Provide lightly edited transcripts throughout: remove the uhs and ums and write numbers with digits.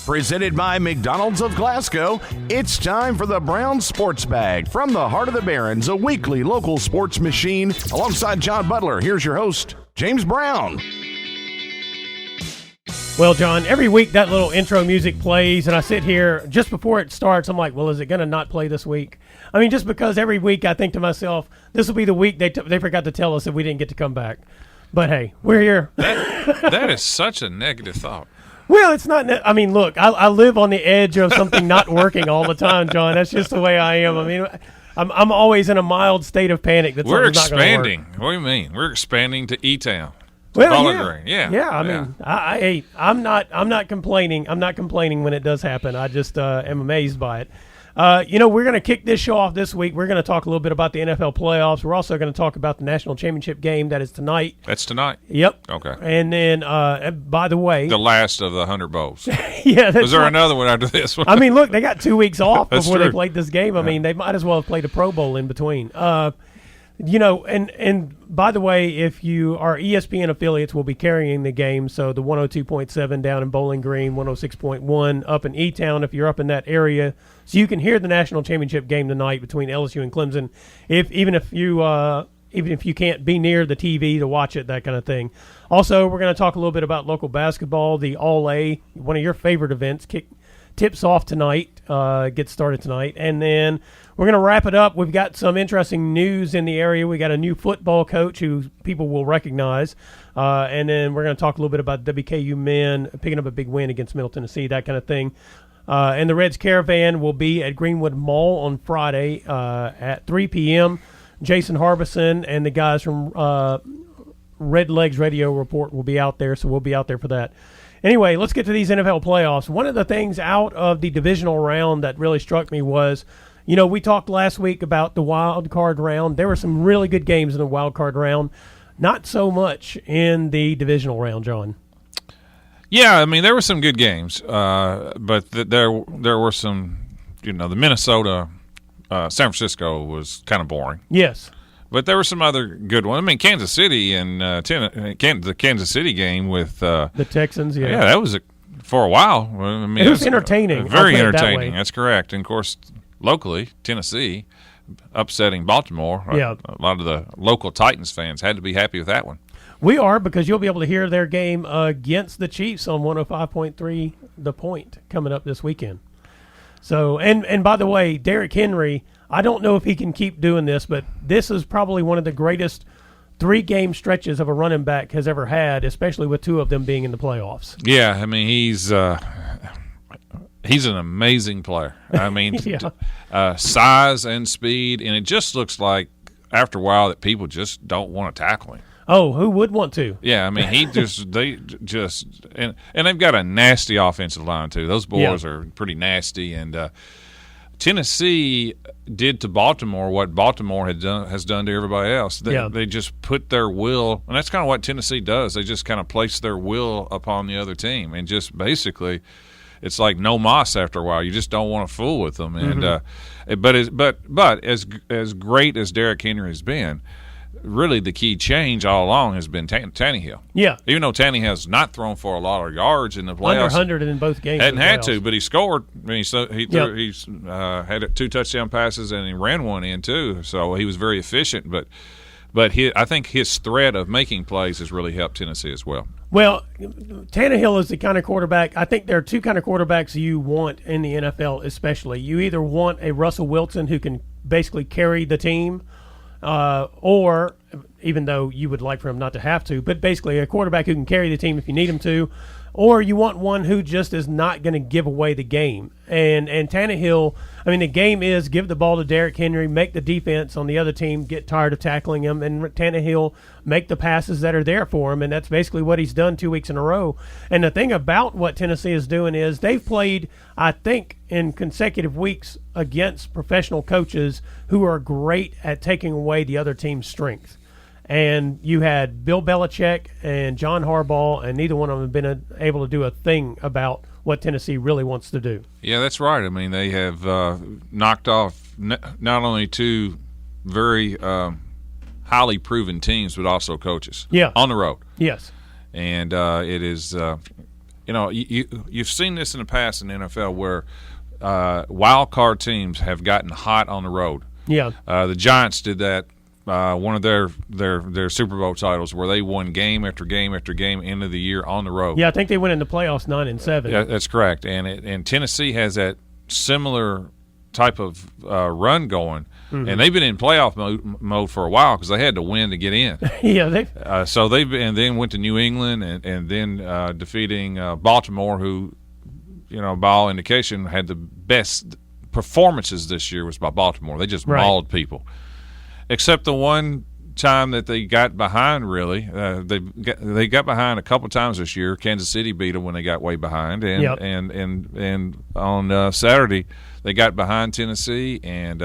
Presented by McDonald's of Glasgow, it's time for the Brown Sports Bag. From the heart of the Barrens, a weekly local sports machine. Alongside John Butler, here's your host, James Brown. Well, John, every week that little intro music plays, and I sit here just before it starts. I'm like, well, is it going to not play this week? I mean, just because every week I think to myself, this will be the week they forgot to tell us that we didn't get to come back. But, hey, we're here. That is such a negative thought. Well, it's not. I mean, look, I live on the edge of something not working all the time, John. That's just the way I am. I mean, I'm always in a mild state of panic. That We're something's not gonna work. expanding. What do you mean? We're expanding to E-Town. Well, Yeah. I mean, I'm not complaining. I'm not complaining when it does happen. I just am amazed by it. We're going to kick this show off this week. We're going to talk a little bit about the NFL playoffs. We're also going to talk about the national championship game that is tonight. That's tonight? Yep. Okay. And then, by the way, the last of the 100 bowls. Yeah. Was there another one after this one? I mean, look, they got 2 weeks off before true. they played this game. I mean, they might as well have played a Pro Bowl in between. And by the way, if you are ESPN affiliates, we'll be carrying the game. So the 102.7 down in Bowling Green, 106.1 up in E-Town if you're up in that area. So you can hear the national championship game tonight between LSU and Clemson. Even if you can't be near the TV to watch it, that kind of thing. Also, we're going to talk a little bit about local basketball. The All-A, one of your favorite events, tips off tonight, gets started tonight. And then we're going to wrap it up. We've got some interesting news in the area. We got a new football coach who people will recognize. And then we're going to talk a little bit about WKU men picking up a big win against Middle Tennessee, that kind of thing. And the Reds Caravan will be at Greenwood Mall on Friday at 3 p.m. Jason Harbison and the guys from Red Legs Radio Report will be out there, so we'll be out there for that. Anyway, let's get to these NFL playoffs. One of the things out of the divisional round that really struck me was, we talked last week about the wild card round. There were some really good games in the wild card round. Not so much in the divisional round, John. Yeah, I mean, there were some good games, but there were some, the Minnesota, San Francisco was kind of boring. Yes. But there were some other good ones. I mean, Kansas City and the Kansas City game with the Texans. Yeah, that was for a while. I mean, it was entertaining. Very entertaining. That's correct. And of course, locally, Tennessee upsetting Baltimore. Yeah, a lot of the local Titans fans had to be happy with that one. We are, because you'll be able to hear their game against the Chiefs on 105.3 The Point coming up this weekend. So, and by the way, Derrick Henry, I don't know if he can keep doing this, but this is probably one of the greatest 3-game stretches of a running back has ever had, especially with 2 of them being in the playoffs. Yeah, I mean, he's an amazing player. I mean, size and speed, and it just looks like after a while that people just don't want to tackle him. Oh, who would want to? Yeah, I mean, and they've got a nasty offensive line too. Those boys are pretty nasty, and Tennessee did to Baltimore what Baltimore has done to everybody else. They just put their will, and that's kind of what Tennessee does. They just kind of place their will upon the other team, and just basically, it's like no moss after a while. You just don't want to fool with them. And but as great as Derrick Henry has been, really the key change all along has been Tannehill. Yeah. Even though Tannehill has not thrown for a lot of yards in the playoffs. Under 100 in both games. Hadn't had to, but he scored. I mean, he's had 2 touchdown passes, and he ran one in too. So he was very efficient. But I think his threat of making plays has really helped Tennessee as well. Well, Tannehill is the kind of quarterback. I think there are 2 kind of quarterbacks you want in the NFL especially. You either want a Russell Wilson who can basically carry the team, or, even though you would like for him not to have to, but basically a quarterback who can carry the team if you need him to, or you want one who just is not going to give away the game. And Tannehill, I mean, the game is give the ball to Derrick Henry, make the defense on the other team get tired of tackling him, and Tannehill make the passes that are there for him, and that's basically what he's done 2 weeks in a row. And the thing about what Tennessee is doing is they've played, I think, in consecutive weeks against professional coaches who are great at taking away the other team's strength. And you had Bill Belichick and John Harbaugh, and neither one of them have been able to do a thing about what Tennessee really wants to do. Yeah, that's right. I mean, they have knocked off not only 2 very highly proven teams, but also coaches. Yeah. On the road. Yes. And it is you've seen this in the past in the NFL where wild card teams have gotten hot on the road. Yeah. The Giants did that. One of their Super Bowl titles, where they won game after game after game end of the year on the road. Yeah, I think they went in the playoffs 9-7. Yeah, that's correct. And Tennessee has that similar type of run going, and they've been in playoff mode for a while because they had to win to get in. Yeah, so and then went to New England and then defeating Baltimore, who, by all indication, had the best performances this year was by Baltimore. They just mauled people. Except the one time that they got behind, really. They got behind a couple times this year. Kansas City beat them when they got way behind. And on Saturday they got behind Tennessee, and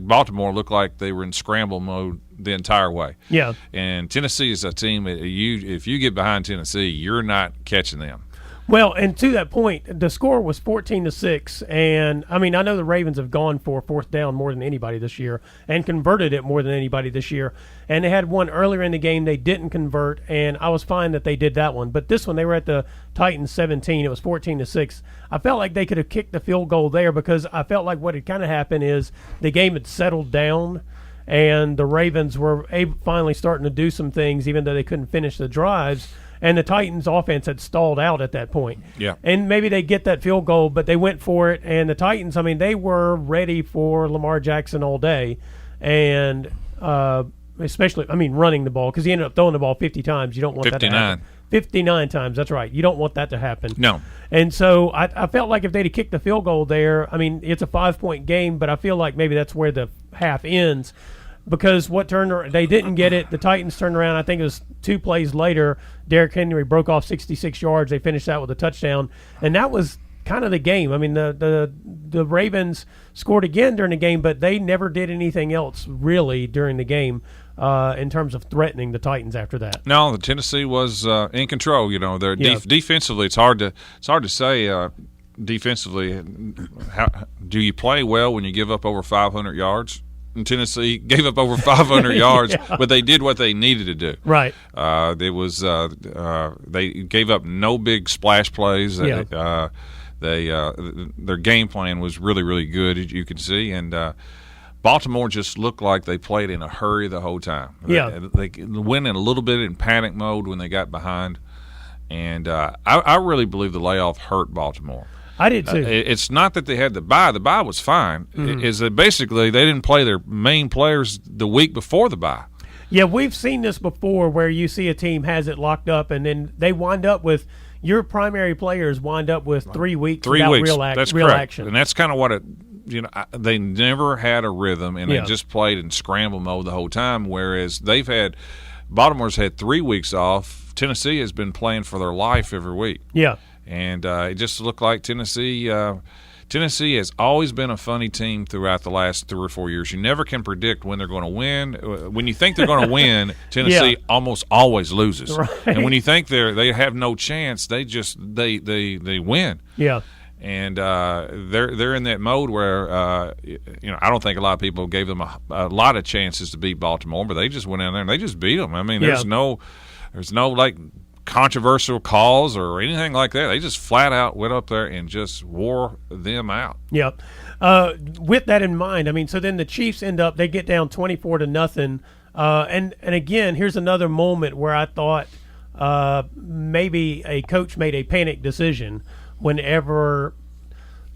Baltimore looked like they were in scramble mode the entire way. Yeah. And Tennessee is a team that if you get behind Tennessee, you're not catching them. Well, and to that point, the score was 14-6, and I mean, I know the Ravens have gone for fourth down more than anybody this year and converted it more than anybody this year. And they had one earlier in the game they didn't convert, and I was fine that they did that one. But this one, they were at the Titans 17. It was 14-6. I felt like they could have kicked the field goal there because I felt like what had kind of happened is the game had settled down, and the Ravens were finally starting to do some things, even though they couldn't finish the drives. And the Titans' offense had stalled out at that point. Yeah. And maybe they get that field goal, but they went for it. And the Titans, I mean, they were ready for Lamar Jackson all day. And especially, I mean, running the ball, because he ended up throwing the ball 50 times. You don't want 59. that to happen. 59 times, that's right. You don't want that to happen. No. And so I felt like if they'd have kicked the field goal there, I mean, it's a 5-point game, but I feel like maybe that's where the half ends. Because they didn't get it. The Titans turned around. I think it was 2 plays later. Derrick Henry broke off 66 yards. They finished out with a touchdown, and that was kind of the game. I mean, the Ravens scored again during the game, but they never did anything else really during the game in terms of threatening the Titans after that. No, the Tennessee was in control. They're defensively. It's hard to say. Defensively, how do you play well when you give up over 500 yards? And Tennessee gave up over 500 yards, but they did what they needed to do. Right. They gave up no big splash plays. Yeah. Their game plan was really, really good, as you can see, and Baltimore just looked like they played in a hurry the whole time. Yeah. They went in a little bit in panic mode when they got behind, and I really believe the layoff hurt Baltimore. I did too. It's not that they had the bye. The bye was fine. Mm-hmm. Is that basically they didn't play their main players the week before the bye. Yeah, we've seen this before where you see a team has it locked up, and then they wind up with your primary players wind up with 3 weeks without real action. And that's kind of what they never had a rhythm, and they just played in scramble mode the whole time, whereas Baltimore's had 3 weeks off. Tennessee has been playing for their life every week. Yeah. And it just looked like Tennessee has always been a funny team throughout the last 3 or 4 years. You never can predict when they're going to win. When you think they're going to win, Tennessee almost always loses. Right. And when you think they have no chance, they win. Yeah. And they're in that mode where I don't think a lot of people gave them a lot of chances to beat Baltimore, but they just went in there and they just beat them. I mean, there's no like controversial calls or anything like that. They just flat out went up there and just wore them out. Yep. With that in mind, I mean, so then the Chiefs they get down 24-0. And again, here's another moment where I thought maybe a coach made a panic decision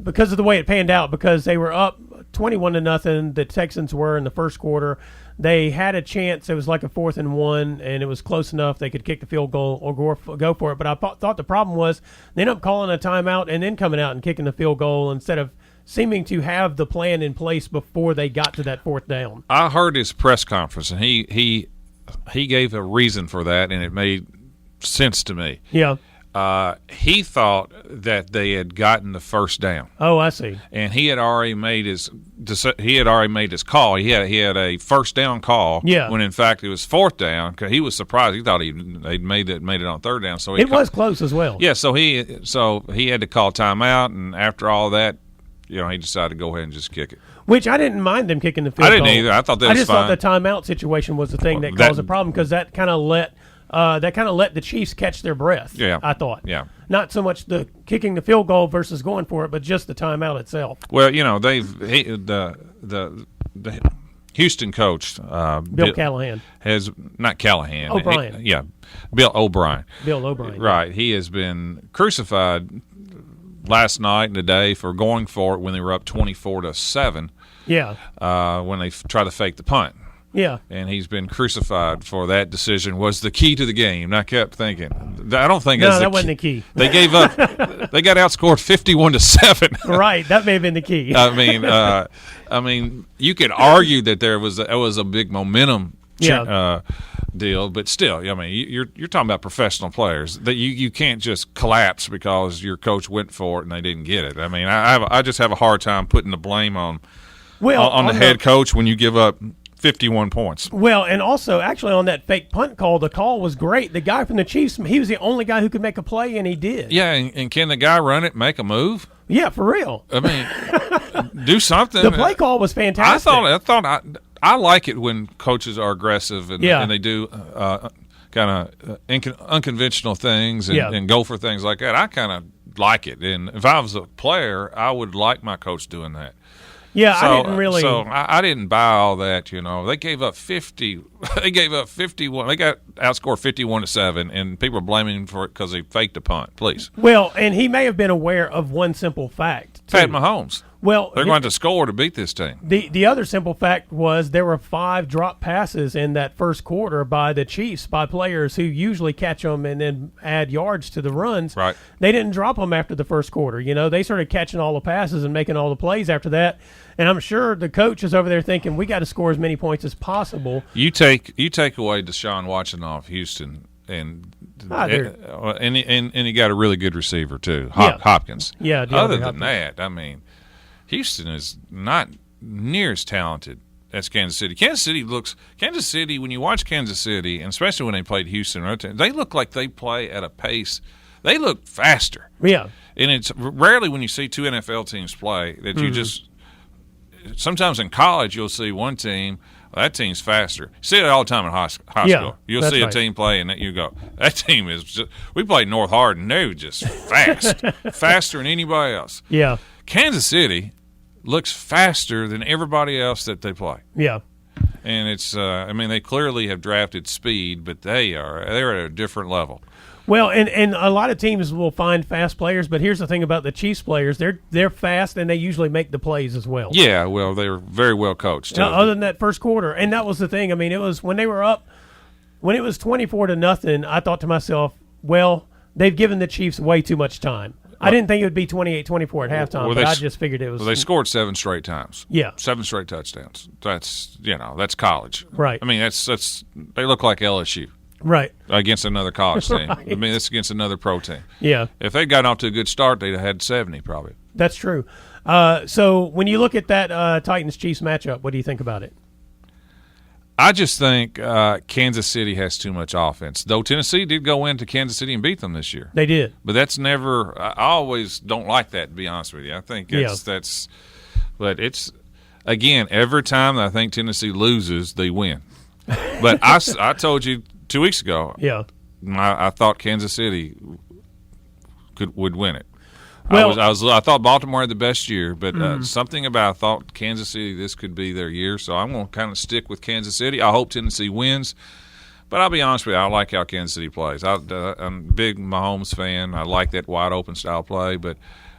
because of the way it panned out, because they were up 21-0. The Texans were in the first quarter. They had a chance. It was like a 4th and 1, and it was close enough they could kick the field goal or go for it. But I thought the problem was they ended up calling a timeout and then coming out and kicking the field goal instead of seeming to have the plan in place before they got to that 4th down. I heard his press conference, and he gave a reason for that, and it made sense to me. Yeah. He thought that they had gotten the first down. Oh, I see. And he had already made his call. He had a first down call. Yeah. When in fact it was 4th down. Cause he was surprised. He thought they'd made it on 3rd down. So it was close as well. Yeah. So he had to call timeout, and after all that, he decided to go ahead and just kick it. Which I didn't mind them kicking the field goal. I didn't either. I thought that was fine. I just thought the timeout situation was the thing that caused the problem, because that kind of let that kind of let the Chiefs catch their breath. Yeah, I thought. Yeah, not so much the kicking the field goal versus going for it, but just the timeout itself. Well, the Houston coach Bill Callahan has not Callahan. O'Brien. Bill O'Brien. Bill O'Brien. Right. He has been crucified last night and today for going for it when they were up 24-7. Yeah. When they tried to fake the punt. Yeah. And he's been crucified for that decision. Was the key to the game. And I kept thinking, I don't think that wasn't the key. They gave up. They got outscored 51-7. Right. That may have been the key. I mean, you could argue that there was a big momentum deal, but still, I mean, you're talking about professional players that you can't just collapse because your coach went for it and they didn't get it. I mean, I just have a hard time putting the blame on the head coach when you give up 51 points. Well, and also, actually, on that fake punt call, the call was great. The guy from the Chiefs, he was the only guy who could make a play, and he did. Yeah, and can the guy run it, make a move? Yeah, for real. I mean, do something. The play call was fantastic. I like it when coaches are aggressive and they do kind of unconventional things and go for things like that. I kind of like it. And if I was a player, I would like my coach doing that. Yeah, I didn't really. So I didn't buy all that. They gave up 50. They gave up 51. They got outscored 51-7, and people are blaming him for it because they faked a punt. Please. Well, and he may have been aware of one simple fact. Pat Mahomes. Well, they're going to score to beat this team. The other simple fact was there were 5 drop passes in that first quarter by the Chiefs, by players who usually catch them and then add yards to the runs. Right. They didn't drop them after the first quarter. They started catching all the passes and making all the plays after that. And I'm sure the coach is over there thinking, we got to score as many points as possible. You take away Deshaun Watson off Houston, and he got a really good receiver too, Hopkins. Yeah. Other than that, I mean, Houston is not near as talented as Kansas City. Kansas City, when you watch Kansas City, and especially when they played Houston, they look like they play at a pace. They look faster. Yeah. And it's rarely when you see 2 NFL teams play that you just – sometimes in college you'll see one team, that team's faster. You see it all the time in high school. You'll see a team play and you go, that team is just – we played North Hardin. They were just fast, faster than anybody else. Yeah. Kansas City looks faster than everybody else that they play. Yeah. And it's they clearly have drafted speed, but they're at a different level. Well, and a lot of teams will find fast players, but here's the thing about the Chiefs players. They're fast, and they usually make the plays as well. Yeah, well, they're very well coached. Other than that first quarter, and that was the thing. I mean, it was when they were up, when it was 24-0, I thought to myself, well, they've given the Chiefs way too much time. I didn't think it would be 28-24 at halftime, but I just figured it was. Well, they scored 7 straight times. Yeah, 7 straight touchdowns. That's college. Right. I mean, that's they look like LSU. Right. Against another college team. Right. I mean, it's against another pro team. Yeah. If they'd gotten off to a good start, they'd have had 70 probably. That's true. So when you look at that Titans-Chiefs matchup, what do you think about it? I just think Kansas City has too much offense. Though Tennessee did go into Kansas City and beat them this year. They did. But that's never – I always don't like that, to be honest with you. I think that's – but it's – again, every time I think Tennessee loses, they win. But I told you – 2 weeks ago, I thought Kansas City would win it. Well, I thought Baltimore had the best year, but something about I thought Kansas City, this could be their year. So I'm going to kind of stick with Kansas City. I hope Tennessee wins, but I'll be honest with you, I like how Kansas City plays. I'm a big Mahomes fan. I like that wide open style play, but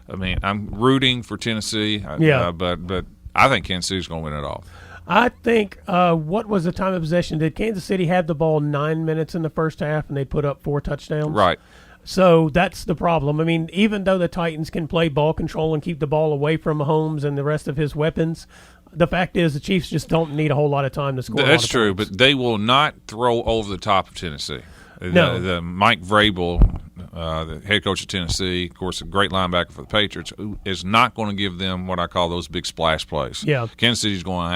I mean I'm rooting for Tennessee. But I think Kansas City's going to win it all. I think, what was the time of possession? Did Kansas City have the ball 9 minutes in the first half and they put up 4 touchdowns? Right. So that's the problem. I mean, even though the Titans can play ball control and keep the ball away from Mahomes and the rest of his weapons, the fact is the Chiefs just don't need a whole lot of time to score. That's true, but they will not throw over the top of Tennessee. No. The Mike Vrabel, the head coach of Tennessee, of course, a great linebacker for the Patriots, is not going to give them what I call those big splash plays. Yeah. Kansas City's going to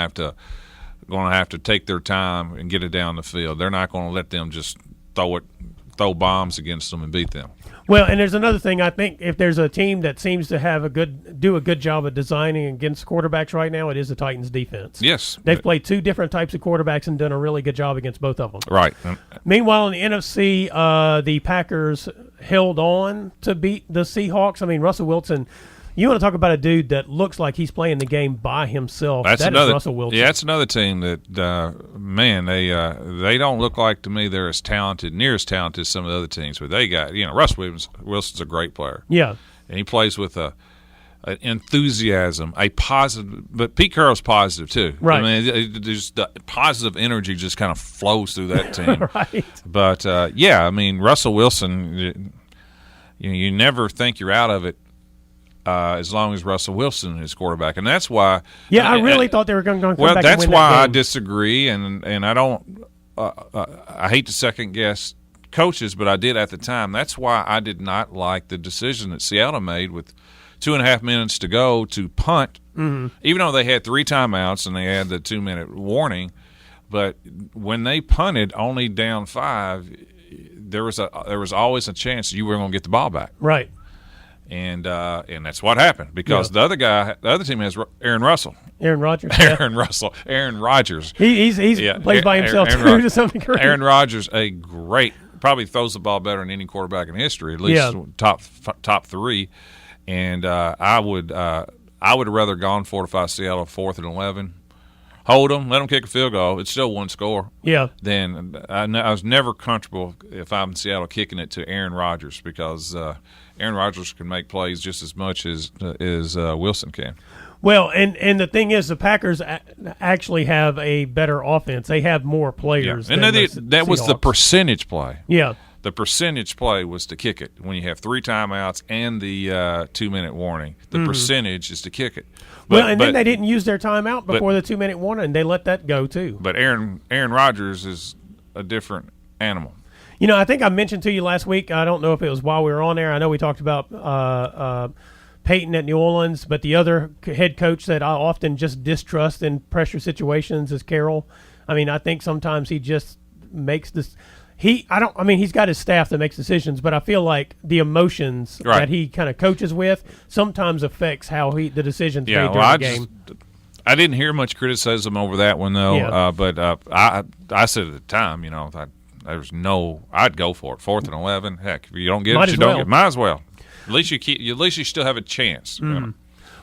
have to take their time and get it down the field. They're not going to let them just throw throw bombs against them and beat them. Well, and there's another thing. I think if there's a team that seems to have do a good job of designing against quarterbacks right now, it is the Titans defense. Yes. They've played two different types of quarterbacks and done a really good job against both of them. Right. Meanwhile, in the NFC, the Packers held on to beat the Seahawks. I mean, Russell Wilson, you want to talk about a dude that looks like he's playing the game by himself. That is Russell Wilson. Yeah, that's another team that, they don't look like to me they're as talented, near as talented as some of the other teams. But they got, Russell Wilson's a great player. Yeah. And he plays with an enthusiasm, a positive. But Pete Carroll's positive too. Right. I mean, there's the positive energy just kind of flows through that team. Right. But Russell Wilson, you never think you're out of it. As long as Russell Wilson is quarterback, and that's why. Yeah, I really thought they were going to come back. Well, that's and win why that I game. disagree, and I don't. I hate to second guess coaches, but I did at the time. That's why I did not like the decision that Seattle made with 2.5 minutes to go to punt, even though they had 3 timeouts and they had the 2-minute warning. But when they punted only down 5, there was always a chance you were going to get the ball back. Right. And that's what happened because the other team has Aaron Russell. Aaron Rodgers. Aaron Russell. Aaron Rodgers. He's plays by himself too to some degree. Aaron Rodgers, probably throws the ball better than any quarterback in history, at least top 3. And I would have rather gone fortify Seattle 4th and 11. Hold them, let them kick a field goal. It's still one score. Yeah. Then I was never comfortable if I'm in Seattle kicking it to Aaron Rodgers because Aaron Rodgers can make plays just as much as Wilson can. Well, and the thing is, the Packers actually have a better offense. They have more players. Yeah. And that was the percentage play. Yeah. The percentage play was to kick it. When you have 3 timeouts and the 2-minute warning, the percentage is to kick it. Then they didn't use their timeout before the 2-minute warning, and they let that go too. But Aaron Rodgers is a different animal. I think I mentioned to you last week, I don't know if it was while we were on there, I know we talked about Peyton at New Orleans, but the other head coach that I often just distrust in pressure situations is Carroll. I mean, I think sometimes he just makes this – he's got his staff that makes decisions, but I feel like the emotions that he kind of coaches with sometimes affects how the decisions made during the game. I didn't hear much criticism over that one though, but I said at the time, I'd go for it. 4th and 11. Heck, if you don't get it, you don't get it. Might as well. At least you still have a chance.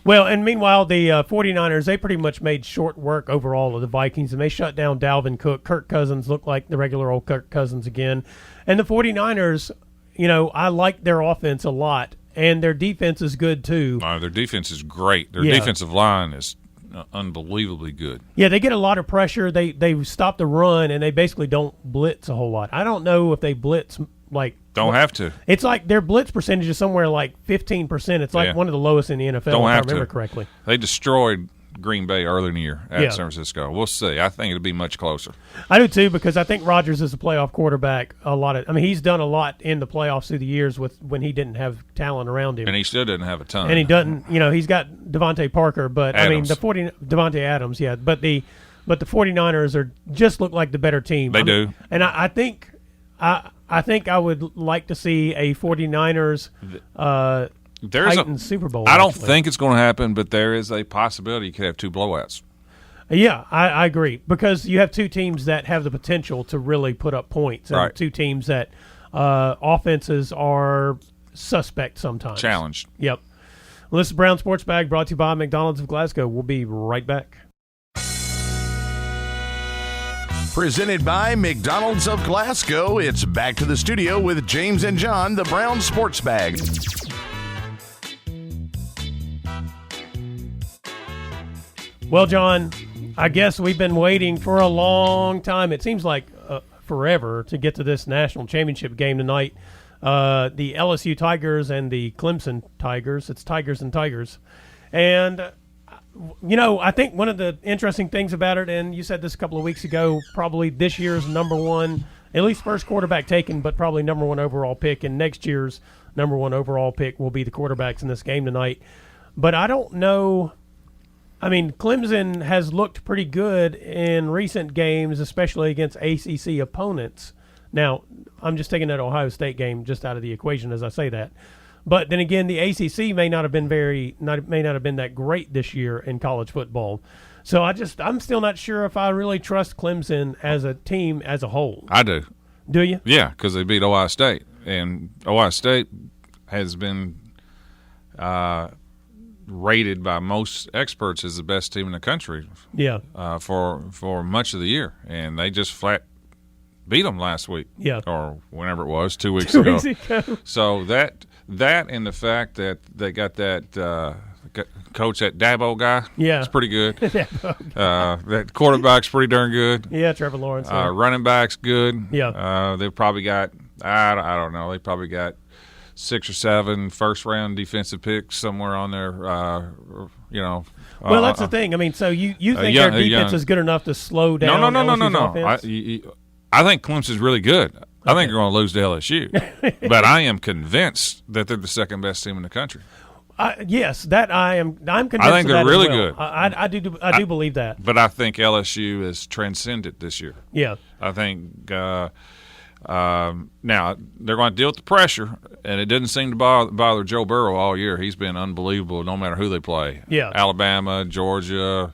Well, and meanwhile, the 49ers, they pretty much made short work overall of the Vikings, and they shut down Dalvin Cook. Kirk Cousins looked like the regular old Kirk Cousins again. And the 49ers, I like their offense a lot, and their defense is good too. Their defense is great. Their defensive line is unbelievably good. Yeah, they get a lot of pressure. They stop the run, and they basically don't blitz a whole lot. I don't know if they blitz don't have to. It's like their blitz percentage is somewhere like 15%. It's like one of the lowest in the NFL, if I remember correctly. They destroyed Green Bay earlier in the year at San Francisco. We'll see. I think it'll be much closer. I do too, because I think Rodgers is a playoff quarterback. He's done a lot in the playoffs through the years when he didn't have talent around him, and he still didn't have a ton. And he doesn't. He's got Devontae Parker, but Adams. Devontae Adams, yeah. But the 49ers just look like the better team. They do, and I think I would like to see a 49ers Titans Super Bowl. I don't think it's going to happen, but there is a possibility you could have 2 blowouts. Yeah, I agree, because you have 2 teams that have the potential to really put up points, and 2 teams that offenses are suspect sometimes. Challenged. Yep. Well, this is Brown Sports Bag, brought to you by McDonald's of Glasgow. We'll be right back. Presented by McDonald's of Glasgow, it's back to the studio with James and John, the Brown Sports Bag. Well, John, I guess we've been waiting for a long time. It seems like forever to get to this national championship game tonight. The LSU Tigers and the Clemson Tigers. It's Tigers and Tigers. And I think one of the interesting things about it, and you said this a couple of weeks ago, probably this year's number one, at least first quarterback taken, but probably number one overall pick, and next year's number one overall pick will be the quarterbacks in this game tonight. But I don't know. I mean, Clemson has looked pretty good in recent games, especially against ACC opponents Now, I'm just taking that Ohio State game just out of the equation as I say that. But then again, the ACC may not have been that great this year in college football. So I'm still not sure if I really trust Clemson as a team as a whole. I do. Do you? Yeah, because they beat Ohio State, and Ohio State has been rated by most experts as the best team in the country. Yeah. For much of the year, and they just flat beat them last week. Yeah. Or whenever it was, 2 weeks 2 ago. weeks ago. So that and the fact that they got that coach, that Dabo guy, yeah, it's pretty good. That quarterback's pretty darn good. Yeah, Trevor Lawrence. Running back's good. Yeah. They've probably got I don't know. They probably got 6 or 7 first-round defensive picks somewhere on there. Well, that's the thing. I mean, so you think their defense is good enough to slow down? No. I think Clemson's really good. I think they're going to lose to LSU, but I am convinced that they're the second best team in the country. Yes, that I'm convinced. I think they're really well. good. I do believe that. But I think LSU is transcendent this year. Yeah, I think now they're going to deal with the pressure, and it didn't seem to bother Joe Burrow all year. He's been unbelievable, no matter who they play. Yeah, Alabama, Georgia,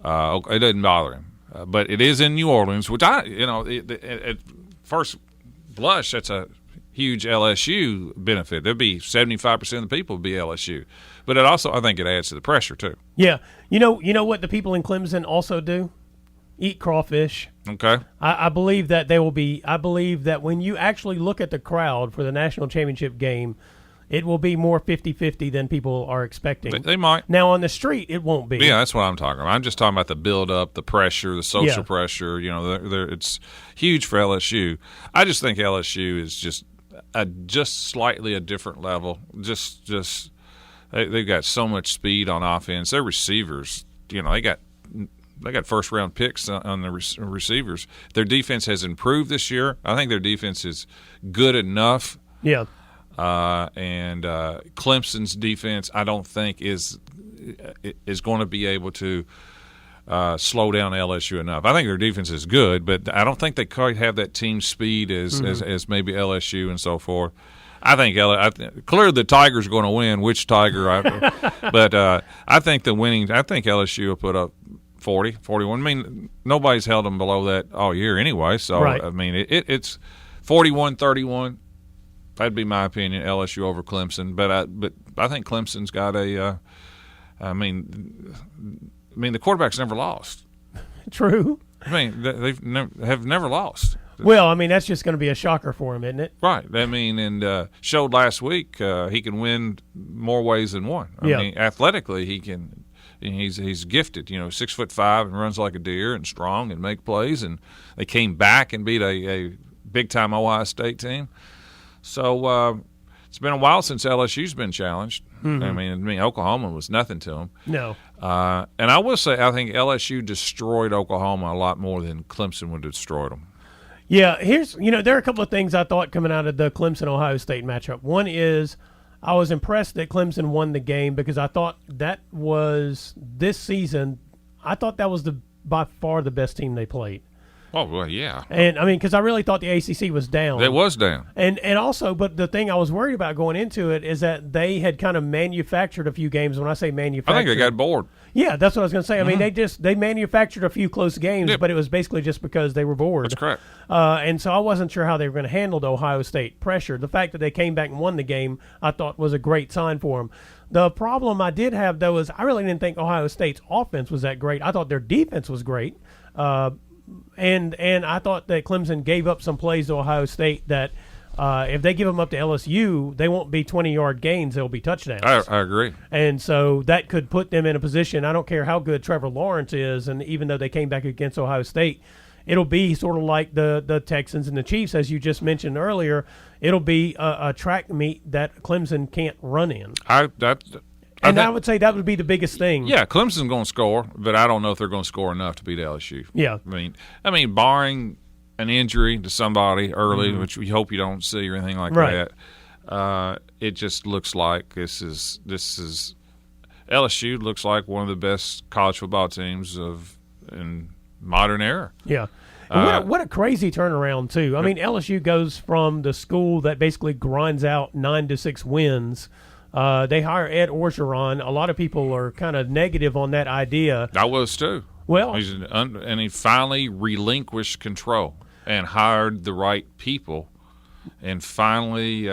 it doesn't bother him. But it is in New Orleans, which at first blush, that's a huge LSU benefit. There'd be 75% of the people would be LSU, but it also, I think, it adds to the pressure too. Yeah, you know what the people in Clemson also do? Eat crawfish. Okay. I believe that they will be. I believe that when you actually look at the crowd for the national championship game, it will be more 50-50 than people are expecting. They might. Now, on the street, it won't be. Yeah, that's what I'm talking about. I'm just talking about the build-up, the pressure, the social pressure. It's huge for LSU. I just think LSU is just slightly a different level. They've got so much speed on offense. Their receivers, they got first-round picks on the receivers. Their defense has improved this year. I think their defense is good enough. Yeah. And Clemson's defense, I don't think is going to be able to slow down LSU enough. I think their defense is good, but I don't think they quite have that team speed as maybe LSU and so forth. I think clearly the Tigers are going to win. Which Tiger? But I think LSU will put up 40, 41. I mean, nobody's held them below that all year anyway. So right. I mean, it's 41-31. That'd be my opinion, LSU over Clemson. But I think Clemson's got I mean, the quarterback's never lost. True. I mean, have never lost. Well, I mean, that's just going to be a shocker for him, isn't it? Right. I mean, and showed last week he can win more ways than one. I mean, athletically he can. He's gifted. 6'5" and runs like a deer and strong and make plays. And they came back and beat a big time Ohio State team. So it's been a while since LSU's been challenged. Mm-hmm. I mean, Oklahoma was nothing to them. No. And I will say, I think LSU destroyed Oklahoma a lot more than Clemson would have destroyed them. Yeah, there are a couple of things I thought coming out of the Clemson-Ohio State matchup. One is I was impressed that Clemson won the game because I thought that was, this season, I thought that was by far the best team they played. Oh, well, yeah. And, I mean, because I really thought the ACC was down. It was down. And also, but the thing I was worried about going into it is that they had kind of manufactured a few games. When I say manufactured, I think they got bored. Yeah, that's what I was going to say. I mean, they manufactured a few close games, but it was basically just because they were bored. That's correct. And so I wasn't sure how they were going to handle the Ohio State pressure. The fact that they came back and won the game, I thought was a great sign for them. The problem I did have, though, is I really didn't think Ohio State's offense was that great. I thought their defense was great. And I thought that Clemson gave up some plays to Ohio State that if they give them up to LSU, they won't be 20-yard gains. They'll be touchdowns. I agree. And so that could put them in a position. I don't care how good Trevor Lawrence is, and even though they came back against Ohio State, it'll be sort of like the Texans and the Chiefs, as you just mentioned earlier. It'll be a track meet that Clemson can't run in. I would say that would be the biggest thing. Yeah, Clemson's going to score, but I don't know if they're going to score enough to beat LSU. Yeah. I mean, barring an injury to somebody early, which we hope you don't see or anything like that, it just looks like this is LSU looks like one of the best college football teams in modern era. Yeah. What a crazy turnaround, too. I mean, LSU goes from the school that basically grinds out 9 to 6 wins. They hire Ed Orgeron. A lot of people are kind of negative on that idea. I was, too. Well, and he finally relinquished control and hired the right people. And finally,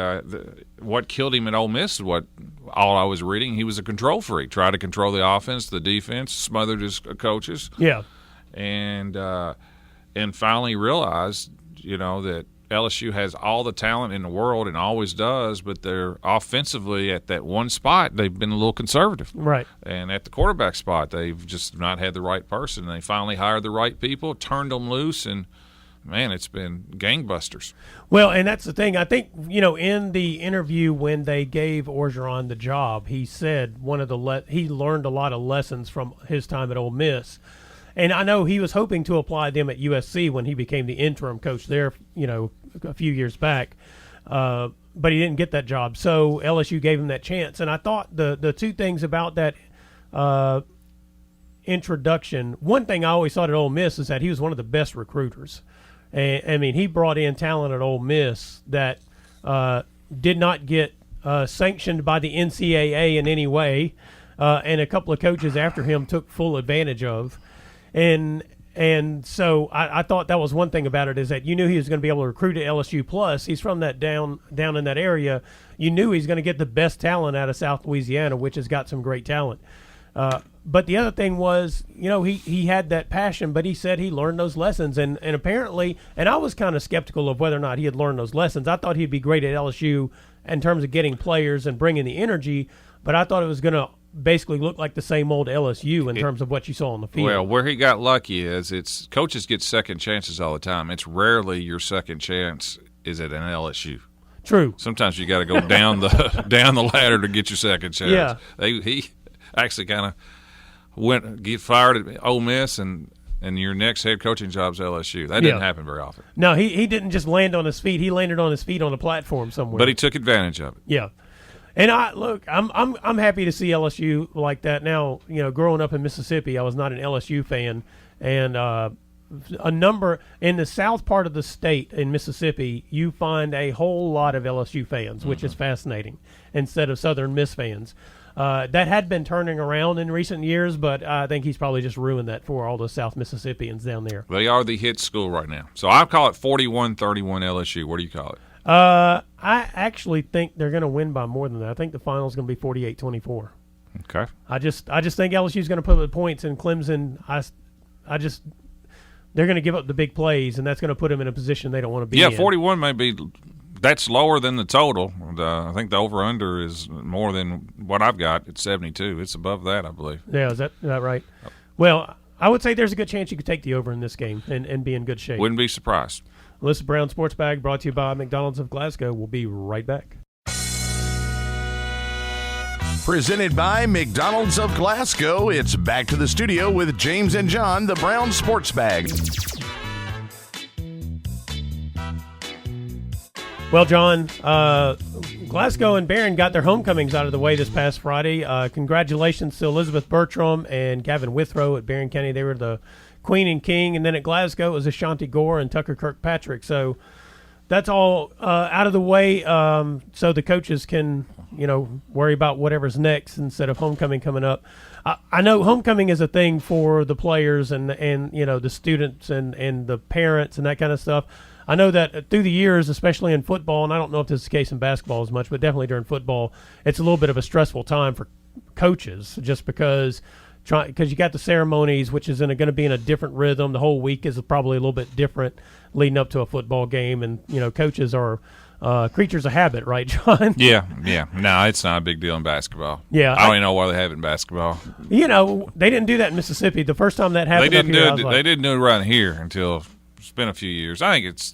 what killed him at Ole Miss is what all I was reading. He was a control freak, tried to control the offense, the defense, smothered his coaches. Yeah. And finally realized, that LSU has all the talent in the world and always does, but they're offensively at that one spot, they've been a little conservative. Right. And at the quarterback spot, they've just not had the right person. They finally hired the right people, turned them loose, and man, it's been gangbusters. Well, and that's the thing. I think, in the interview when they gave Orgeron the job, he said he learned a lot of lessons from his time at Ole Miss. And I know he was hoping to apply them at USC when he became the interim coach there, a few years back. But he didn't get that job. So LSU gave him that chance. And I thought the two things about that introduction, one thing I always thought at Ole Miss is that he was one of the best recruiters. And, I mean, he brought in talent at Ole Miss that did not get sanctioned by the NCAA in any way, and a couple of coaches after him took full advantage of. And so I thought that was one thing about it, is that you knew he was going to be able to recruit at LSU. Plus, he's from that down in that area. You knew he's going to get the best talent out of South Louisiana, which has got some great talent. But the other thing was, he had that passion, but he said he learned those lessons. And apparently, and I was kind of skeptical of whether or not he had learned those lessons. I thought he'd be great at LSU in terms of getting players and bringing the energy, but I thought it was going to basically look like the same old LSU in terms of what you saw on the field. Well, where he got lucky is coaches get second chances all the time. It's rarely your second chance is at an LSU. True. Sometimes you got to go down the ladder to get your second chance. Yeah. He actually kind of get fired at Ole Miss, and your next head coaching job's LSU. That didn't happen very often. No, he didn't just land on his feet. He landed on his feet on a platform somewhere. But he took advantage of it. Yeah. And I'm happy to see LSU like that. Now, growing up in Mississippi, I was not an LSU fan, and a number in the south part of the state in Mississippi, you find a whole lot of LSU fans, which is fascinating, instead of Southern Miss fans. That had been turning around in recent years, but I think he's probably just ruined that for all the South Mississippians down there. They are the hit school right now. So I call it 41-31 LSU. What do you call it? I actually think they're going to win by more than that. I think the final is going to be 48-24. Okay. I just think LSU is going to put up the points, and Clemson, they're going to give up the big plays, and that's going to put them in a position they don't want to be in. Yeah, 41 may be – that's lower than the total. I think the over-under is more than what I've got. It's 72. It's above that, I believe. Yeah, is that right? Well, I would say there's a good chance you could take the over in this game and be in good shape. Wouldn't be surprised. Well, this is Brown Sports Bag, brought to you by McDonald's of Glasgow. We'll be right back. Presented by McDonald's of Glasgow, it's back to the studio with James and John, the Brown Sports Bag. Well, John, Glasgow and Barron got their homecomings out of the way this past Friday. Congratulations to Elizabeth Bertram and Gavin Withrow at Barron County. They were the Queen and King, and then at Glasgow it was Ashanti Gore and Tucker Kirkpatrick. So that's all out of the way, so the coaches can, worry about whatever's next instead of homecoming coming up. I know homecoming is a thing for the players and the students and the parents and that kind of stuff. I know that through the years, especially in football, and I don't know if this is the case in basketball as much, but definitely during football, it's a little bit of a stressful time for coaches just because you got the ceremonies, which is going to be in a different rhythm. The whole week is probably a little bit different leading up to a football game, and coaches are creatures of habit, right, John? Yeah. No, it's not a big deal in basketball. Yeah, I don't even know why they have it in basketball. They didn't do that in Mississippi. The first time that happened, they didn't do it around here until it's been a few years. I think it's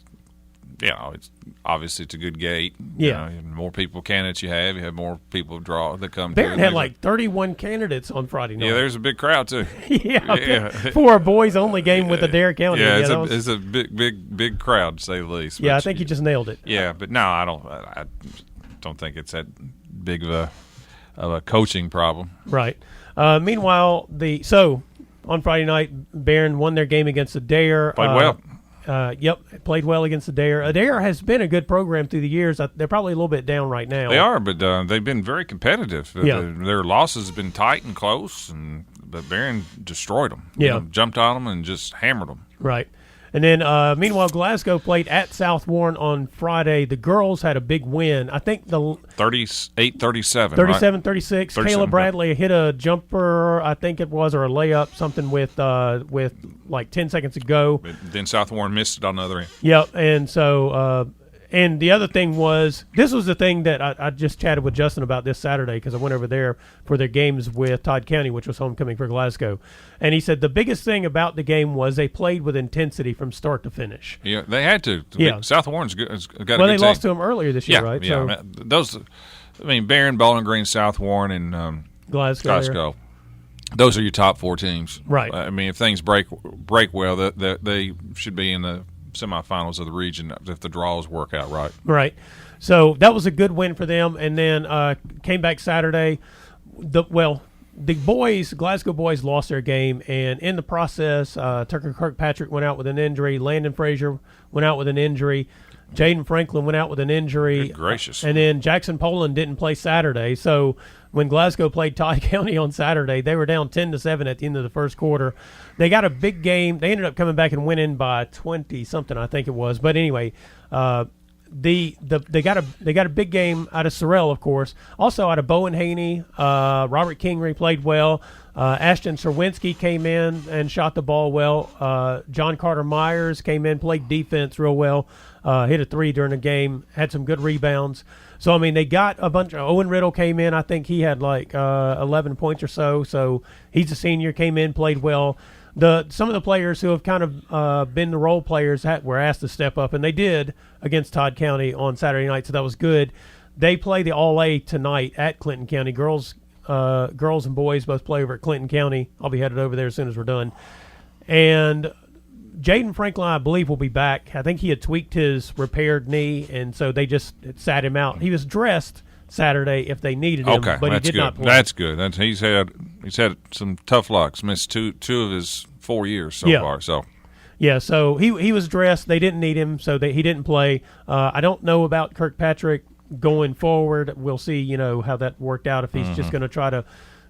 obviously it's a good gate. Yeah. The more people candidates you have more people that come. Barron had like 31 candidates on Friday night. Yeah, there's a big crowd too. yeah. For a boys only game with Adair County. Yeah, it's a big crowd to say the least. Yeah, I think you just nailed it. Yeah, but no, I don't think it's that big of a coaching problem. Right. Meanwhile, on Friday night, Barron won their game against Adair. Played well. Yep, played well against Adair. Adair has been a good program through the years. They're probably a little bit down right now. They are, but they've been very competitive. Their losses have been tight and close, but Barron destroyed them. Yeah. Jumped on them and just hammered them. Right. And then, meanwhile, Glasgow played at South Warren on Friday. The girls had a big win. I think 38-37. 37-36. Kayla Bradley hit a jumper, I think it was, or a layup, something with like 10 seconds to go. But then South Warren missed it on the other end. Yep. And so, and the other thing was, this was the thing that I just chatted with Justin about this Saturday because I went over there for their games with Todd County, which was homecoming for Glasgow. And he said the biggest thing about the game was they played with intensity from start to finish. Yeah, they had to. Yeah. South Warren's got a good team. Well, they lost to them earlier this year, right? Yeah, so, Barron, Bowling Green, South Warren, and Glasgow. Those are your top 4 teams. Right. If things break well, they should be in the semifinals of the region if the draws work out right. Right. So that was a good win for them. And then came back Saturday. The boys, Glasgow boys, lost their game, and in the process, Tucker Kirkpatrick went out with an injury. Landon Frazier went out with an injury. Jaden Franklin went out with an injury. Good gracious. And then Jackson Poland didn't play Saturday. So when Glasgow played Todd County on Saturday, they were down 10-7 at the end of the first quarter. They got a big game. They ended up coming back and winning by 20-something, I think it was. But anyway, they got a big game out of Sorrel, of course. Also out of Bowen Haney, Robert Kingery played well. Ashton Serwinski came in and shot the ball well. John Carter Myers came in, played defense real well, hit a 3 during the game, had some good rebounds. So, they got a bunch of – Owen Riddle came in. I think he had like 11 points or so. So, he's a senior, came in, played well. Some of the players who have kind of been the role players were asked to step up, and they did against Todd County on Saturday night, so that was good. They play the All-A tonight at Clinton County. Girls and boys both play over at Clinton County. I'll be headed over there as soon as we're done. And Jaden Franklin, I believe, will be back. I think he had tweaked his repaired knee, and so they just sat him out. He was dressed Saturday if they needed him, but he did not play. That's good. He's had some tough lucks. Missed two of his 4 years so far. So yeah, so he was dressed. They didn't need him, so he didn't play. I don't know about Kirkpatrick going forward. We'll see, how that worked out, if he's just going to try to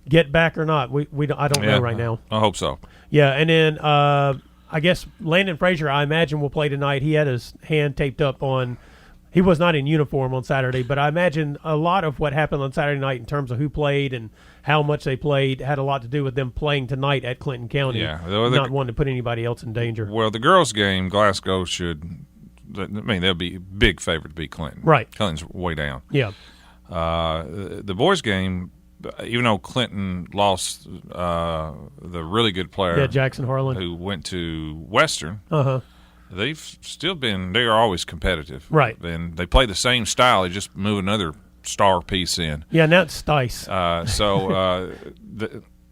get back or not. I don't know right now. I hope so. Yeah, and then I guess Landon Frazier, I imagine, will play tonight. He had his hand taped up on. He was not in uniform on Saturday, but I imagine a lot of what happened on Saturday night in terms of who played and how much they played had a lot to do with them playing tonight at Clinton County, not wanting to put anybody else in danger. Well, the girls' game, Glasgow they'll be big favorite to beat Clinton. Right. Clinton's way down. Yeah. The boys' game, even though Clinton lost the really good player, Jackson Harlan, who went to Western, they've still been – they are always competitive. Right. And they play the same style. They just move another star piece in. Yeah, now it's Stice.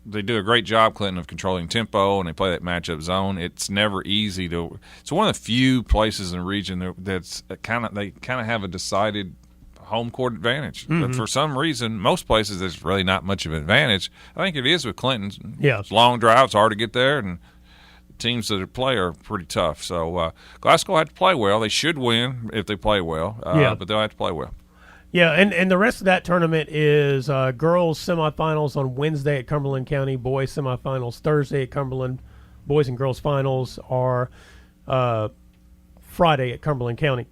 They do a great job, Clinton, of controlling tempo, and they play that matchup zone. It's never easy to – it's one of the few places in the region that's they kind of have a decided home court advantage. But for some reason, most places there's really not much of an advantage. I think it is with Clinton. Yeah. It's long drive. It's hard to get there, and teams that play are pretty tough. So Glasgow had to play well. They should win if they play well, but they'll have to play well. Yeah, and the rest of that tournament is girls semifinals on Wednesday at Cumberland County, boys semifinals Thursday at Cumberland. Boys and girls finals are Friday at Cumberland County.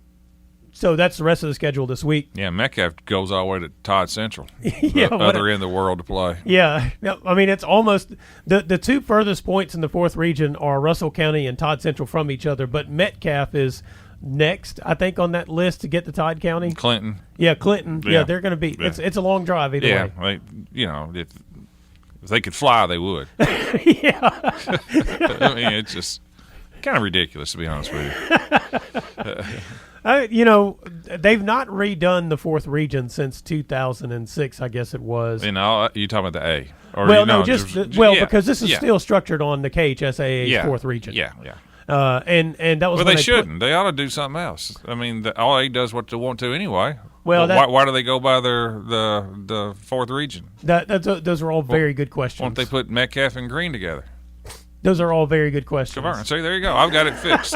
So that's the rest of the schedule this week. Yeah, Metcalf goes all the way to Todd Central, the other end of the world to play. Yeah, it's almost the two furthest points in the fourth region are Russell County and Todd Central from each other, but Metcalf is next, I think, on that list to get to Todd County. Clinton. Yeah, Clinton. Yeah, they're going to be. Yeah. It's a long drive either way. If they could fly, they would. Yeah. It's just kind of ridiculous, to be honest with you. They've not redone the fourth region since 2006, I guess it was. You talking about the A? Or because this is still structured on the KHSAA's fourth region. Yeah. And that was. Well, they shouldn't. They ought to do something else. All A does what they want to anyway. Well, why do they go by the fourth region? Those are all very good questions. Why don't they put Metcalf and Green together? Those are all very good questions. See, there you go. I've got it fixed.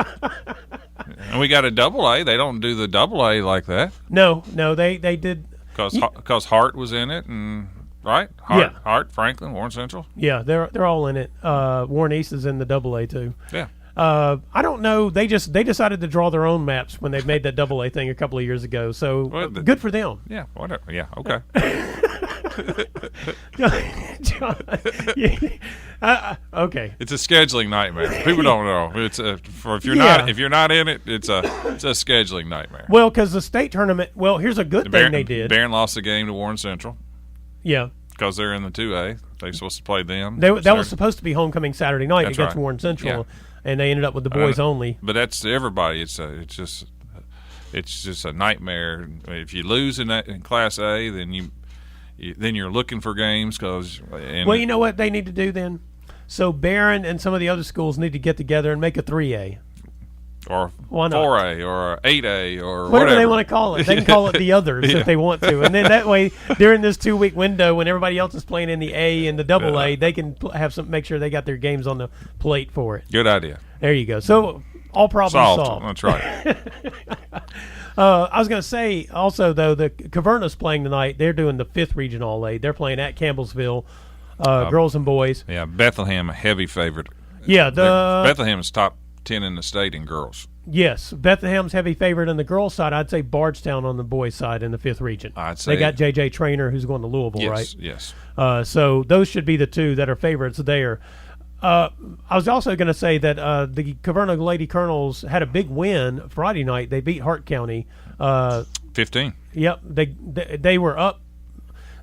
And we got a AA. They don't do the AA like that. No, they did. Because Hart was in it, and right? Hart, Franklin, Warren Central. Yeah, they're all in it. Warren East is in the AA too. Yeah. I don't know. They decided to draw their own maps when they made that AA thing a couple of years ago. So good for them. Yeah, whatever. Yeah, okay. John, okay. It's a scheduling nightmare. People don't know. It's if you're not in it, it's a scheduling nightmare. Well, because the state tournament. Well, here's a good thing they did. Barron lost the game to Warren Central. Yeah. Because they're in the 2A, they're supposed to play them. That was supposed to be homecoming Saturday night against right. Warren Central, and they ended up with the boys only. But that's everybody. It's just a nightmare. If you lose in Class A, then you're looking for games well, you know what they need to do then? So Barron and some of the other schools need to get together and make a 3A. Or 4A or 8A or whatever they want to call it. They can call it the others if they want to. And then that way, during this 2-week window when everybody else is playing in the A and the AA, they can make sure they got their games on the plate for it. Good idea. There you go. So all problems solved. That's right. I was going to say also, though, the Caverna's playing tonight. They're doing the 5th Region All-A. They're playing at Campbellsville, girls and boys. Yeah, Bethlehem, a heavy favorite. Yeah, Bethlehem is top 10 in the state in girls. Yes, Bethlehem's heavy favorite on the girls' side. I'd say Bardstown on the boys' side in the 5th region. I'd say they got J.J. Traynor, who's going to Louisville, right? Yes. So those should be the two that are favorites there. I was also going to say that the Caverna Lady Colonels had a big win Friday night. They beat Hart County 15. Yep, they were up.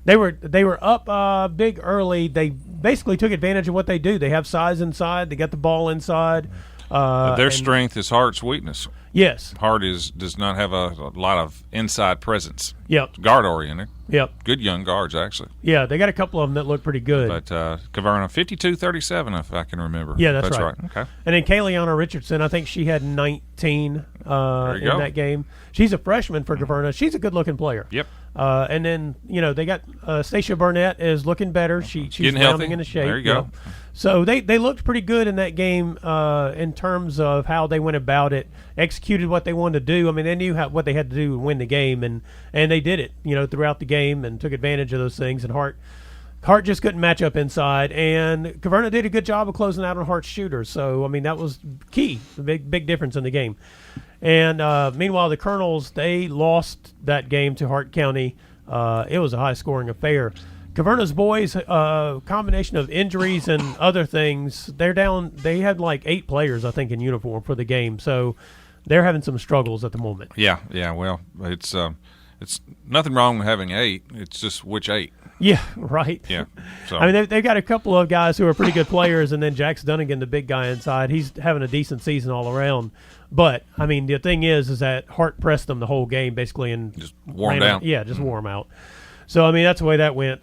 They were up big early. They basically took advantage of what they do. They have size inside. They got the ball inside. Their strength is Hart's weakness. Yes. Hart does not have a lot of inside presence. Yep. Guard oriented. Yep. Good young guards, actually. Yeah, they got a couple of them that look pretty good. But Caverna 52-37, if I can remember. Yeah, that's right. Okay. And then Kayleana Richardson, I think she had 19 in that game. She's a freshman for Caverna. She's a good-looking player. Yep. And then, they got Stacia Burnett is looking better. She's rounding into shape. There you go. So they looked pretty good in that game in terms of how they went about it, executed what they wanted to do. I mean, they knew what they had to do to win the game, and they did it, throughout the game and took advantage of those things. And Hart just couldn't match up inside, and Caverna did a good job of closing out on Hart's shooters. So, I mean, that was key, a big difference in the game. And meanwhile, the Colonels, they lost that game to Hart County. It was a high-scoring affair. Caverna's boys, combination of injuries and other things, they're down. They had like 8 players, I think, in uniform for the game. So they're having some struggles at the moment. Yeah. Well, it's nothing wrong with having 8. It's just which 8. Yeah, right. Yeah. So. I mean, they've got a couple of guys who are pretty good players, and then Jax Dunnigan, the big guy inside, he's having a decent season all around. But, I mean, the thing is that Hart pressed them the whole game, basically, and just wore them down. Yeah, just wore them out. So, I mean, that's the way that went.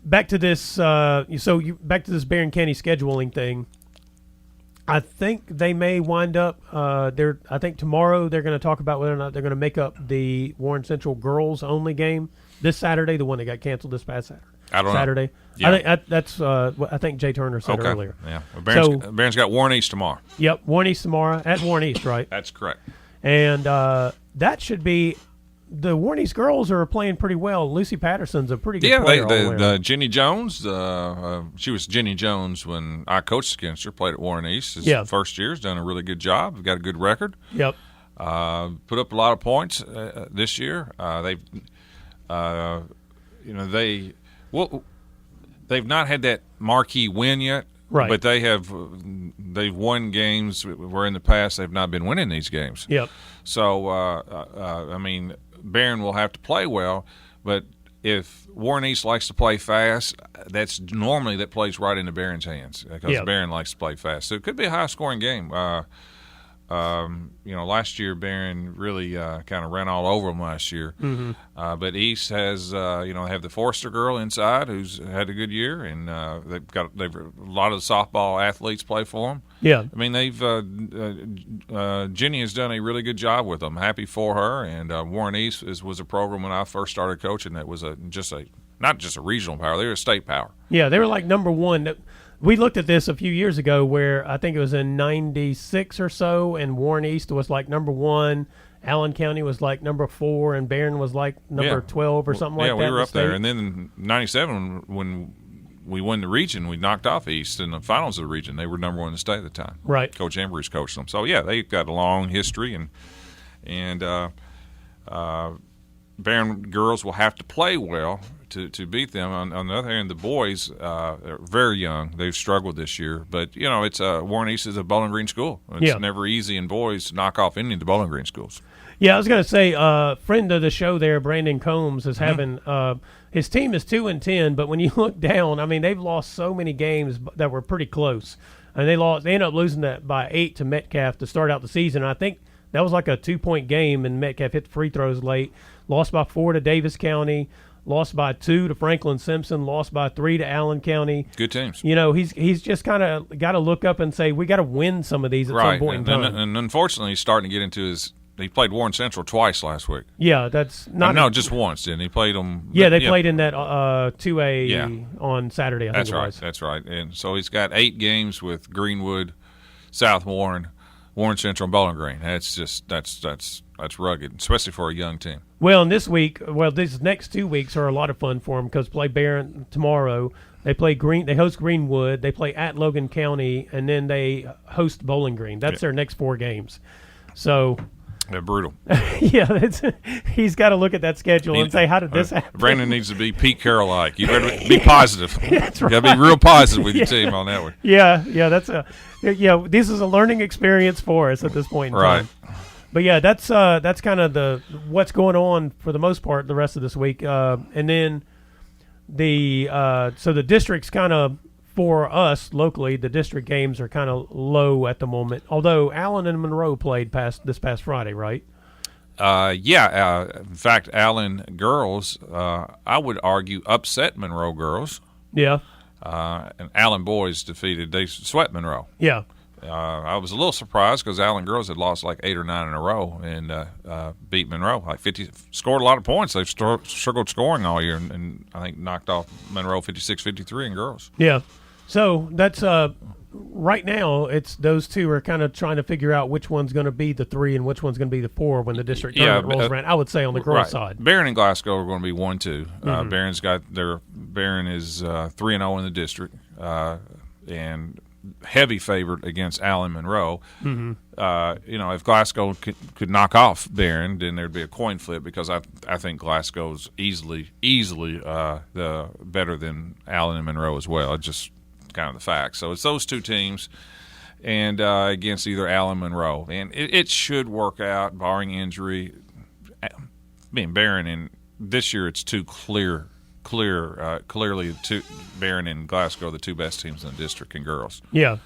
Back to this. Back to this Barron County scheduling thing. I think they may wind up. I think tomorrow they're going to talk about whether or not they're going to make up the Warren Central girls only game this Saturday, the one that got canceled this past Saturday. I don't Saturday. know. Yeah. That's what I think Jay Turner said earlier. Yeah. Well, Barron's got Warren East tomorrow. Yep, Warren East tomorrow at Warren East, right? That's correct. And that should be. The Warren East girls are playing pretty well. Lucy Patterson's a pretty good player. Yeah, Jenny Jones, she was Jenny Jones when I coached against her, played at Warren East. His first year, has done a really good job. Got a good record. Yep. Put up a lot of points this year. They've not had that marquee win yet. Right. But they've won games where in the past they've not been winning these games. Yep. So, I mean, Barron will have to play well, but if Warren East likes to play fast, that plays right into Barron's hands because Barron likes to play fast. So it could be a high-scoring game. Last year Barron really kind of ran all over them last year. Mm-hmm. But East has, have the Forrester girl inside who's had a good year, and they've a lot of the softball athletes play for them. Yeah, I mean Jenny has done a really good job with them. Happy for her, and Warren East was a program when I first started coaching that was not just a regional power; they were a state power. Yeah, they were like number one. We looked at this a few years ago where I think it was in 96 or so, and Warren East was like number 1, Allen County was like number 4, and Barron was like number 12 or something like that. Yeah, we were up there. And then in 97, when we won the region, we knocked off East in the finals of the region. They were number 1 in the state at the time. Right. Coach Embry's coached them. So, yeah, they've got a long history, and Barron girls will have to play well to beat them. On the other hand, the boys are very young. They've struggled this year. But, it's Warren East is a Bowling Green school. It's never easy in boys to knock off any of the Bowling Green schools. Yeah, I was going to say, friend of the show there, Brandon Combs, is having his team is 2-10, but when you look down, I mean, they've lost so many games that were pretty close. And they ended up losing that by 8 to Metcalf to start out the season. And I think that was like a 2-point game, and Metcalf hit the free throws late. Lost by 4 to Davis County. Lost by 2 to Franklin Simpson. Lost by 3 to Allen County. Good teams. He's just kind of got to look up and say, we got to win some of these at some point in time. And unfortunately, he's starting to get into his – he played Warren Central twice last week. Yeah, that's not – No, just once, didn't he? Played them – Yeah, they played in that 2A on Saturday, I think it was. That's right. And so he's got 8 games with Greenwood, South Warren, Warren Central, and Bowling Green. That's just that's rugged, especially for a young team. Well, and these next 2 weeks are a lot of fun for them because play Barron tomorrow. They host Greenwood. They play at Logan County, and then they host Bowling Green. That's their next 4 games. So they're brutal. Yeah, he's got to look at that schedule and say, how did this happen? Brandon needs to be Pete Carroll-like. You better be positive. That's right. You got to be real positive with your team on that one. Yeah, this is a learning experience for us at this point in time. But yeah, that's kind of what's going on for the most part the rest of this week, and then so the district's kind of, for us locally, the district games are kind of low at the moment. Although Allen and Monroe played this past Friday, right? In fact, Allen girls, I would argue, upset Monroe girls. Yeah. And Allen boys they swept Monroe. Yeah. I was a little surprised because Allen girls had lost like 8 or 9 in a row and beat Monroe like 50. Scored a lot of points. They've struggled scoring all year, and I think knocked off Monroe 56-53 in girls. Yeah. So that's right now. It's those two are kind of trying to figure out which one's going to be the 3 and which one's going to be the 4 when the district tournament rolls around. I would say on the girls' side, Barron and Glasgow are going to be 1-2. Barron is 3-0 in the district, and heavy favorite against Allen Monroe. Mm-hmm. If Glasgow could knock off Barron, then there'd be a coin flip because I think Glasgow's easily the better than Allen and Monroe as well. It's just kind of the fact. So it's those 2 teams, and against either Allen Monroe, and it should work out barring injury. Being Barron, and this year it's too clearly Barron and Glasgow are the 2 best teams in the district in girls. Yeah.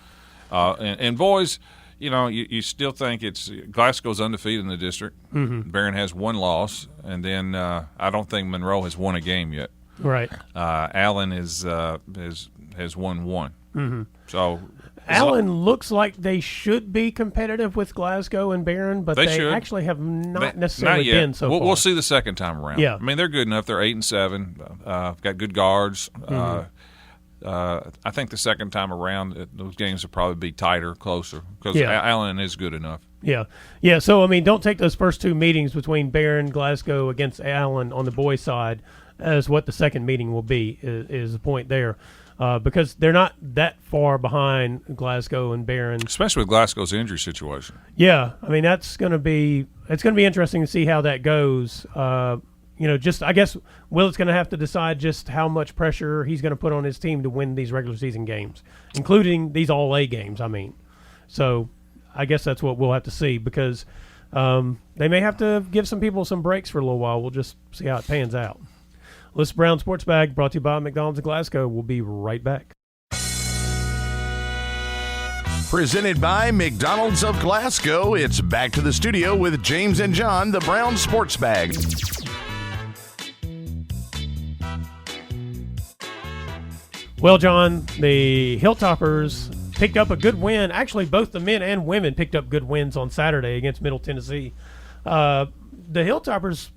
And boys, you still think it's Glasgow's undefeated in the district. Mm-hmm. Barron has 1 loss, and then I don't think Monroe has won a game yet. Right. Allen has won 1. Mm-hmm. So Allen looks like they should be competitive with Glasgow and Barron, but they actually have not necessarily been so far. We'll see the second time around. Yeah. I mean, they're good enough. They're 8-7. Got good guards. Mm-hmm. I think the second time around, those games will probably be tighter, closer, because Allen is good enough. Yeah. Yeah, so, I mean, don't take those first 2 meetings between Barron, Glasgow against Allen on the boys' side as what the second meeting will be, is the point there. Because they're not that far behind Glasgow and Barron, especially with Glasgow's injury situation. Yeah, I mean it's going to be interesting to see how that goes. I guess Willett's going to have to decide just how much pressure he's going to put on his team to win these regular season games, including these All-A games. I mean, so I guess that's what we'll have to see because they may have to give some people some breaks for a little while. We'll just see how it pans out. This is Brown Sports Bag, brought to you by McDonald's of Glasgow. We'll be right back. Presented by McDonald's of Glasgow, it's back to the studio with James and John, the Brown Sports Bag. Well, John, the Hilltoppers picked up a good win. Actually, both the men and women picked up good wins on Saturday against Middle Tennessee. The Hilltoppers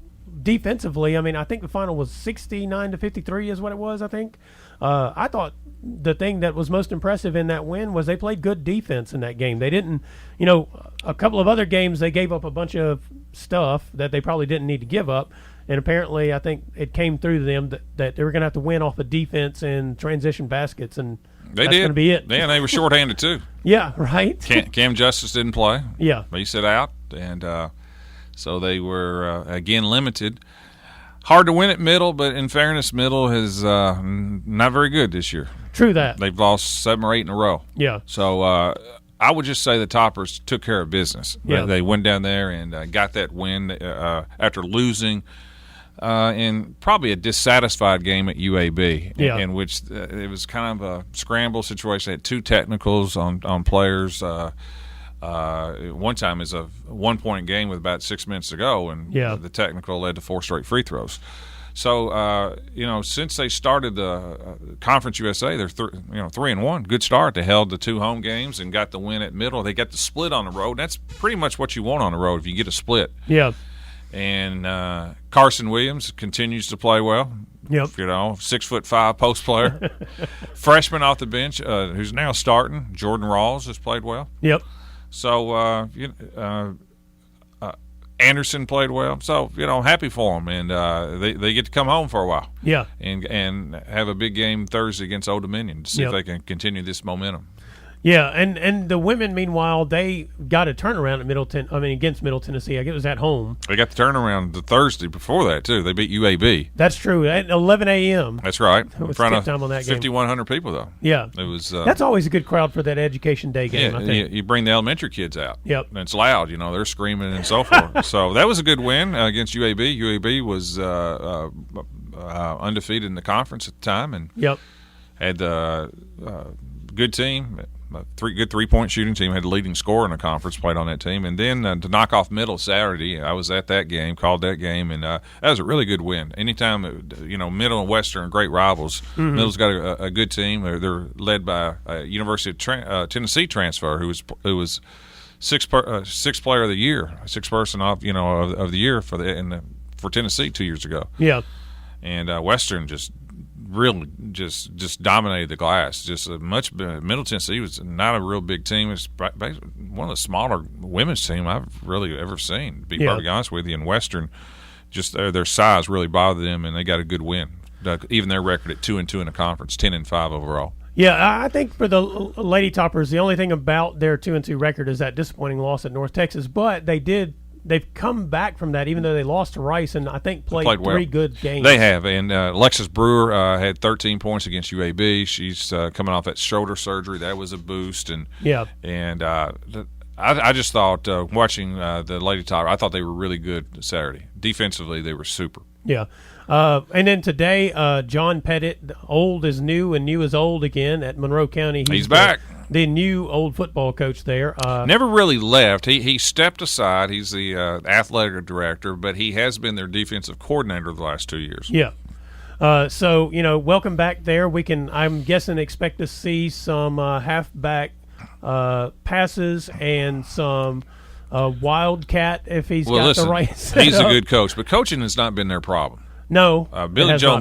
defensively, I mean, I think the final was 69-53 is what it was, I think. I thought the thing that was most impressive in that win was they played good defense in that game. They didn't, a couple of other games they gave up a bunch of stuff that they probably didn't need to give up. And apparently, I think it came through to them that they were going to have to win off of defense and transition baskets, and that's going to be it. Yeah, and they were shorthanded too. Yeah, right. Cam Justice didn't play. Yeah. He sit out, and so they were, again, limited. Hard to win at Middle, but in fairness, Middle is not very good this year. True that. They've lost 7 or 8 in a row. Yeah. So I would just say the Toppers took care of business. Yeah. They went down there and got that win after losing in probably a dissatisfied game at UAB, in which it was kind of a scramble situation. They had 2 technicals on players. One time is a 1-point game with about 6 minutes to go, and the technical led to 4 straight free throws. So since they started the Conference USA, they're 3-1. Good start. They held the 2 home games and got the win at Middle. They got the split on the road. That's pretty much what you want on the road if you get a split. Yeah. And Carson Williams continues to play well. Yep. 6'5" post player, freshman off the bench who's now starting. Jordan Rawls has played well. Yep. So Anderson played well. So happy for them, and they get to come home for a while. Yeah. And have a big game Thursday against Old Dominion to see if they can continue this momentum. Yeah, and the women, meanwhile, they got a turnaround at against Middle Tennessee. I guess it was at home. They got the turnaround the Thursday before that too. They beat UAB. That's true. At 11 a.m. That's right. In front of time on that 5,100 people though. Yeah, it was. That's always a good crowd for that Education Day game. Yeah, I think. You bring the elementary kids out. Yep, and it's loud. They're screaming and so forth. So that was a good win against UAB. UAB was undefeated in the conference at the time, and had a good team. Good 3-point shooting team, had the leading scorer in the conference, played on that team. And then to knock off Middle Saturday, I was at that game, called that game, and that was a really good win. Anytime, Middle and Western are great rivals. Mm-hmm. Middle's got a good team. They're led by a University of Tennessee transfer who was sixth player of the year, 6th person of the year for Tennessee 2 years ago. Yeah. And Western really just dominated the glass. Just much. Middle Tennessee was not a real big team. It's one of the smaller women's team I've really ever seen. To be perfectly honest with you, and Western, just their size really bothered them, and they got a good win. Even their record at 2-2 in the conference, 10-5 overall. Yeah, I think for the Lady Toppers, the only thing about their 2-2 record is that disappointing loss at North Texas. But they've come back from that, even though they lost to Rice, and I think played 3 well. Good games. They have, and Alexis Brewer had 13 points against UAB. She's coming off that shoulder surgery. That was a boost, and I just thought watching the Lady Topper, I thought they were really good Saturday. Defensively, they were super. Yeah. And then today, John Pettit, old is new and new is old again at Monroe County. He's back. The new old football coach there. Never really left. He stepped aside. He's the athletic director, but he has been their defensive coordinator the last 2 years. Yeah. So, welcome back there. We can, I'm guessing, expect to see some halfback passes and some wildcat if he's got the right setup. He's a good coach, but coaching has not been their problem. No, Billy Joe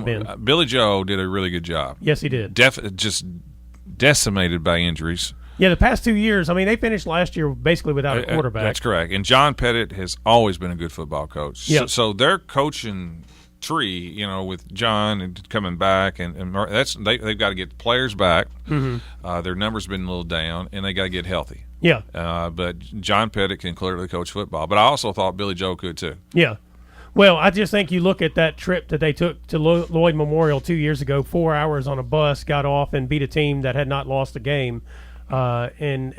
did a really good job. Yes, he did. Just decimated by injuries. Yeah, the past 2 years, they finished last year basically without a quarterback. That's correct. And John Pettit has always been a good football coach. Yep. So their coaching tree, with John and coming back, and they've got to get the players back. Mm-hmm. Their numbers been a little down, and they got to get healthy. Yeah. But John Pettit can clearly coach football. But I also thought Billy Joe could too. Yeah. Well, I just think you look at that trip that they took to Lloyd Memorial 2 years ago, 4 hours on a bus, got off and beat a team that had not lost a game. And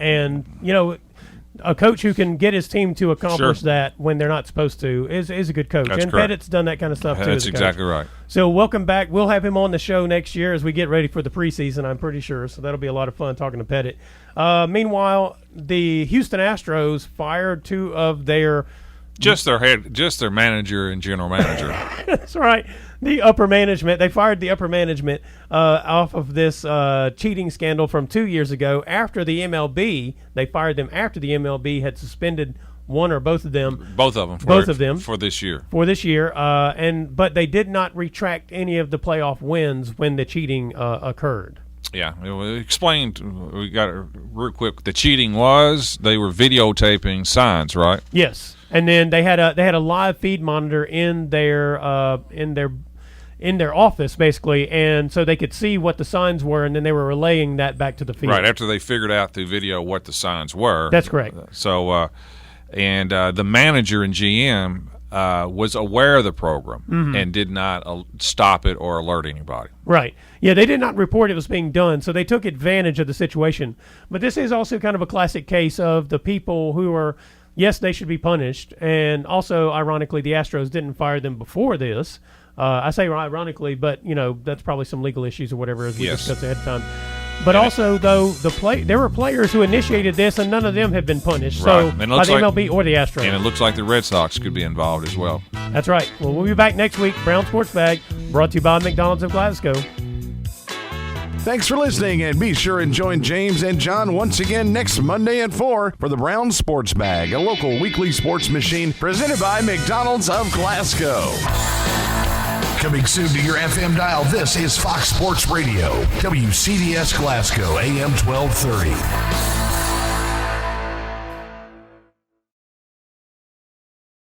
a coach who can get his team to accomplish that when they're not supposed to is a good coach. That's and correct. Pettit's done that kind of stuff too. That's exactly right. So welcome back. We'll have him on the show next year as we get ready for the preseason, I'm pretty sure. So that'll be a lot of fun talking to Pettit. Meanwhile, the Houston Astros fired 2 of their – Just their manager and general manager. That's right. The upper management. They fired the upper management off of this cheating scandal from 2 years ago. After the MLB, they fired them after the MLB had suspended one or both of them. Both of them. For this year. But they did not retract any of the playoff wins when the cheating occurred. Yeah, we explained. We got it real quick. The cheating was they were videotaping signs, right? Yes, and then they had a live feed monitor in their office basically, and so they could see what the signs were, and then they were relaying that back to the field. Right after they figured out through video what the signs were. That's correct. So, the manager and GM was aware of the program and did not stop it or alert anybody. Right. Yeah, they did not report it was being done, so they took advantage of the situation. But this is also kind of a classic case of the people who are, yes, they should be punished, and also, ironically, the Astros didn't fire them before this. I say ironically, but, that's probably some legal issues or whatever as we discussed ahead of time. But also, though, there were players who initiated this, and none of them have been punished. Right. So, by the MLB or the Astros. And it looks like the Red Sox could be involved as well. That's right. Well, we'll be back next week. Brown Sports Bag, brought to you by McDonald's of Glasgow. Thanks for listening, and be sure and join James and John once again next Monday at 4 for the Brown Sports Bag, a local weekly sports machine presented by McDonald's of Glasgow. Coming soon to your FM dial, this is Fox Sports Radio, WCDS Glasgow, AM 1230.